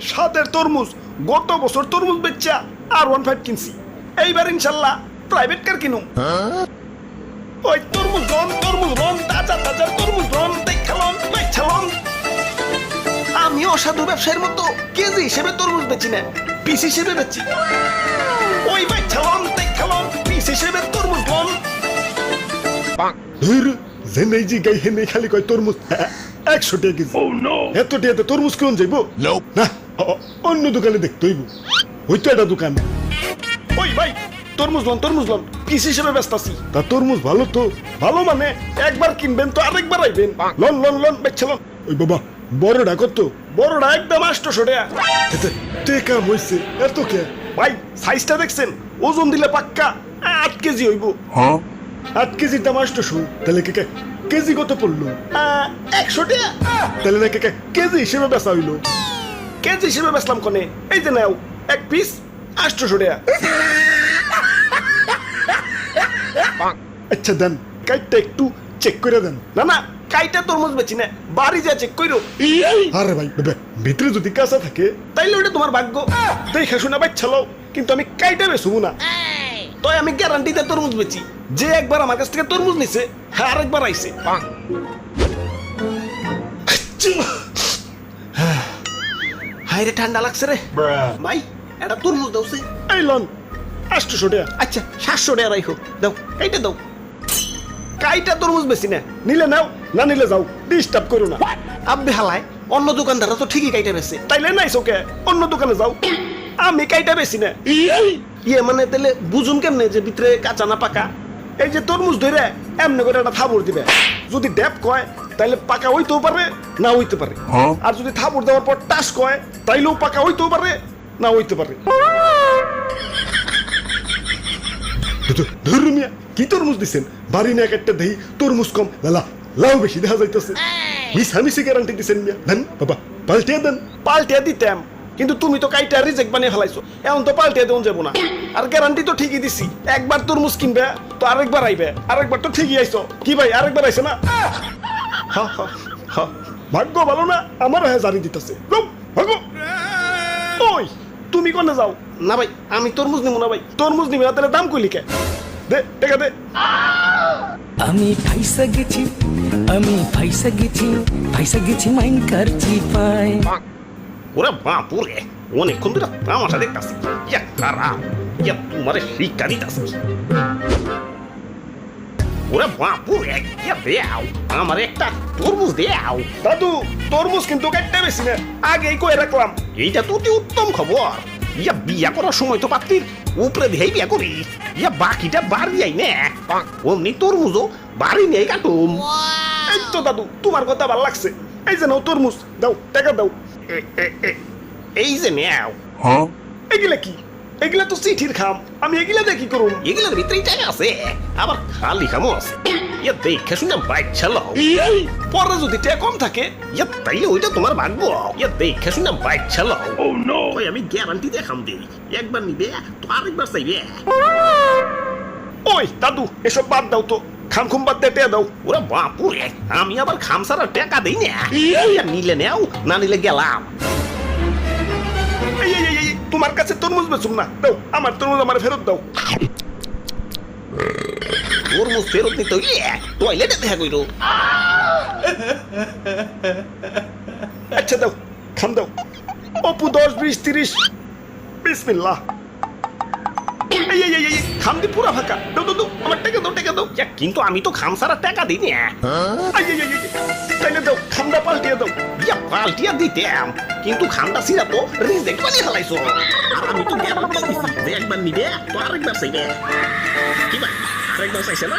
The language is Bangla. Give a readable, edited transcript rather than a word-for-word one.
সাদের তরমুজ, গত বছর তরমুজ বেচা R15 কিনছি, এইবার ইনশাল্লাহ প্রাইভেট কার কিনুম। ওই তরমুজ লন তাজা তরমুজ লন দেখালন বেচালন। আমি অসাধু ব্যবসায়ীর মতো কেজি হিসেবে তরমুজ বেচি না, পিস হিসেবে বেচি। ওই বেচালন দেখালন পিস হিসেবে তরমুজ লন। ধুর জেনেই জি গাই হেনে খালি কয় তরমুজ 100 টাকা কেজি। এত টাকাতে তরমুজ কোন যাইবো না, অন্য দোকানে দেখতে হইব। ওই তো একটা দোকান। ওই ভাই তরমুজ লন পিস হিসেবে ব্যস্তাছি। তা তরমুজ ভালো তো, ভালো মানে একবার কিনবেন তো আরেকবার আইবেন। লন বেচালন। ওই বাবা বড়টা কত? বড়টা একদম 800 টাকা। টেকা হইছে এত কে? ভাই সাইজটা দেখছেন? ওজন দিলে পাক্কা 8 কেজি হইব। 8 কেজির দাম 800। তাহলে কেজি কত পড়লো? 100 টাকা। তাহলে না কেজি হিসেবে বেচা হইলো। কেজি হিসেবে বেচলাম কোনে? এই যে নাও এক পিস 800 টাকা। আচ্ছা দেন কাইটটা একটু চেক করে দেন। না কাইটা তরমুজ বেচি না, বাড়ি যা চেক কইরো। আরে ভাই ভিতরে যদি কাঁচা থাকে তাইলে ওটা তোমার ভাগ্য, দেখা শোনা বাচ্চালো। কিন্তু আমি কাইটা বেচবো না। তো আমি গ্যারান্টিতে তরমুজ বেচি। যে একবার আমার কাছ থেকে তরমুজ নিছে হ্যাঁ আরেকবার আইছে। হাই রে ঠান্ডা লাগছে রে ভাই, এটা তরমুজ দাওছে। এই লন 800 টাকা। আচ্ছা 700 টাকা রাখো, দাও কাইটা দাও। কাইটা তরমুজ বেশি না, নিলে নাও না নিলে যাও, ডিস্টার্ব করো না। আব্বে হালায় অন্য দোকানদাররা তো ঠিকই কাইটা বেচে, তাইলে নাইছো কে? অন্য দোকানে যাও। আমি কাইটা বেশি না। ইয়ে মানে তাহলে বুঝুন কেমনে যে ভিতরে কাঁচা না পাকা? এই যে তরমুজ ধরে এমনি করে একটা থাবড় দিবে। যদি ড্যাপ কয় তাইলে পাকা হইতেও পারে না হইতে পারে। আর যদি থাবড় দেওয়ার পর টাস কয় তাইলেও পাকা হইতেও পারে না হইতে পারে। ধর্মিয়া কি তরমুজ দিচ্ছেন? বাড়ি না একটা দেই তরমুজ কম লাউ বেশি দেখা যাইতেছে। মিশামিশি গ্যারান্টি দিচ্ছেন মিয়া। দেন বাবা পাল্টিয়া দেন। পাল্টিয়া দিতাম কিন্তু তুমি তো কাইটা রিজেক্ট বানিয়ে ফেলাইছো, এখন তো পাল্টিয়া দেন যাবো না। আর গ্যারান্টি তো ঠিকই দিছি, একবার তরমুজ কিনবে তো আরেকবার আইবে, আরেকবার তো ঠিকই আইছো। কি ভাই আরেকবার আইছে না? ভাগ্য ভালো না, আমার হ্যাঁ জারি দিতেছে। ওই তুমি কোনে যাও? না ভাই আমি তরমুজ নিব না। ভাই তরমুজ নিবি না তাহলে দাম কইলি কে? দে টাকা দে। আমি ফাইসা গেছি মাইন কারছি পাই। ওরে বাপুরে অনেকক্ষণ ধরে তামাশা দেখতাছি। ইয়া খারাপ, ইয়া তোমারে শিক্ষা দিতাছি। ওরে বাপুরে ইয়া দেও আমার একটা তরমুজ দেও। দাদু তরমুজ কিন্তু কাটতে বেশি না, আগেই কই রাখলাম। এইটা তো অতি উত্তম খবর। ইয়া বিয়া করার সময় তো পাত্রীর উপরে দিয়েই বিয়া করি। ইয়া বাকিটা বাড়ি যাই না, অমনি তরমুজও বাড়ি নিয়ে কাটুম। এই তো দাদু তোমার কথা ভালো লাগছে। এই যে নাও তরমুজ, দাও টাকা দাও। এই যে নাও। এগুলা কি? এগুলা তো চিঠির খাম, আমি এগুলা দিয়ে কি করুম? এগুলার ভিতরেই টাকা আছে, আবার খালি খামও আছে। ইয়া দেখে শুনে বাইক চালাও। পরে যদি টাকা কম থাকে ইয়া তাইলে ওইটা তোমার ভাগ্য। ইয়া দেখে শুনে বাইক চালাও। ওই আমি গ্যারান্টি দিয়ে খাম দিই, একবার নিবে তো আরেকবার চাইবে। ওই দাদু এসব বাদ দাও তো, খাম খুম বাদ দিয়ে টাকা দাও। ওরা বাপুরে আমি আবার খাম ছাড়া টাকা দেই না। নিলে নেও না নিলে গেলাম। তোমার কাছে তরমুজ বেচুম না, দাও আমার তরমুজ আমার ফেরত দাও। তরমুজ ফেরত নিতে হইলে টয়লেটে দেখা কইরো। আচ্ছা দাও খাম দাও। অপু 10 20 30 বিসমিল্লাহ। খাম দি পুরা ফাঁকা। দাও আমার টাকা দাও। কিন্তু আমি তো খাম ছাড়া টাকা দিই না। তাইলে দাও খামটা পাল্টিয়ে দাও। ইয়া পাল্টিয়ে দিতাম কিন্তু খামটা ছিঁড়া তো রিজেক্ট বানিয়ে ফেলাইছো। আমি তো গ্যারান্টি দিছি যে একবার নিবে তো আরেকবার চাইবে। কি ভাই আরেকবার চাইছে না?